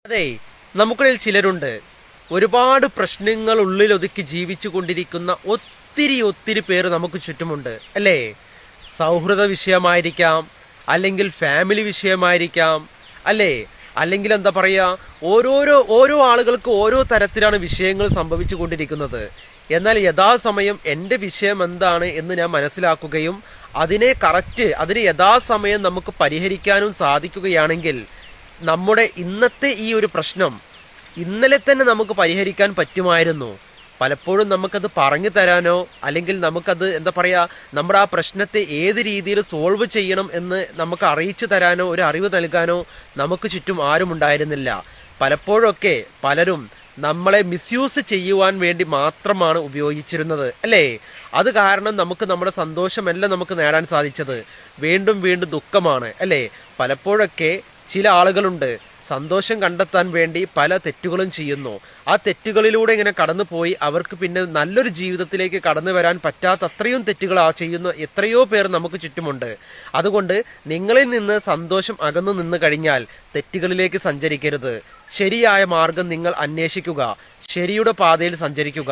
അതെ, നമുക്കിടയിൽ ചിലരുണ്ട് ഒരുപാട് പ്രശ്നങ്ങൾ ഉള്ളിലൊതുക്കി ജീവിച്ചു കൊണ്ടിരിക്കുന്ന ഒത്തിരി പേര് നമുക്ക് ചുറ്റുമുണ്ട് അല്ലേ? സൗഹൃദ വിഷയമായിരിക്കാം, അല്ലെങ്കിൽ ഫാമിലി വിഷയമായിരിക്കാം, അല്ലേ? അല്ലെങ്കിൽ എന്താ പറയാ, ഓരോ ആളുകൾക്ക് ഓരോ തരത്തിലാണ് വിഷയങ്ങൾ സംഭവിച്ചു കൊണ്ടിരിക്കുന്നത്. എന്നാൽ യഥാസമയം എന്റെ വിഷയം എന്താണ് എന്ന് ഞാൻ മനസ്സിലാക്കുകയും അതിനെ യഥാസമയം നമുക്ക് പരിഹരിക്കാനും സാധിക്കുകയാണെങ്കിൽ നമ്മുടെ ഇന്നത്തെ ഈ ഒരു പ്രശ്നം ഇന്നലെ തന്നെ നമുക്ക് പരിഹരിക്കാൻ പറ്റുമായിരുന്നു. പലപ്പോഴും നമുക്കത് പറഞ്ഞു തരാനോ അല്ലെങ്കിൽ നമുക്കത് എന്താ പറയാ, നമ്മുടെ ആ പ്രശ്നത്തെ ഏത് രീതിയിൽ സോൾവ് ചെയ്യണം എന്ന് നമുക്ക് അറിയിച്ചു തരാനോ ഒരു അറിവ് നൽകാനോ നമുക്ക് ചുറ്റും ആരും ഉണ്ടായിരുന്നില്ല. പലപ്പോഴൊക്കെ പലരും നമ്മളെ മിസ്യൂസ് ചെയ്യുവാൻ വേണ്ടി മാത്രമാണ് ഉപയോഗിച്ചിരുന്നത് അല്ലേ? അത് കാരണം നമുക്ക് നമ്മുടെ സന്തോഷമല്ല നമുക്ക് നേടാൻ സാധിച്ചത്, വീണ്ടും ദുഃഖമാണ് അല്ലേ? പലപ്പോഴൊക്കെ ചില ആളുകളുണ്ട് സന്തോഷം കണ്ടെത്താൻ വേണ്ടി പല തെറ്റുകളും ചെയ്യുന്നു. ആ തെറ്റുകളിലൂടെ ഇങ്ങനെ കടന്നുപോയി അവർക്ക് പിന്നെ നല്ലൊരു ജീവിതത്തിലേക്ക് കടന്നു വരാൻ പറ്റാത്ത അത്രയും തെറ്റുകൾ ചെയ്യുന്ന എത്രയോ പേർ നമുക്ക് ചുറ്റുമുണ്ട്. അതുകൊണ്ട് നിങ്ങളിൽ നിന്ന് സന്തോഷം അകന്നു നിന്ന് കഴിഞ്ഞാൽ തെറ്റുകളിലേക്ക് സഞ്ചരിക്കരുത്. ശരിയായ മാർഗം നിങ്ങൾ അന്വേഷിക്കുക, ശരിയുടെ പാതയിൽ സഞ്ചരിക്കുക.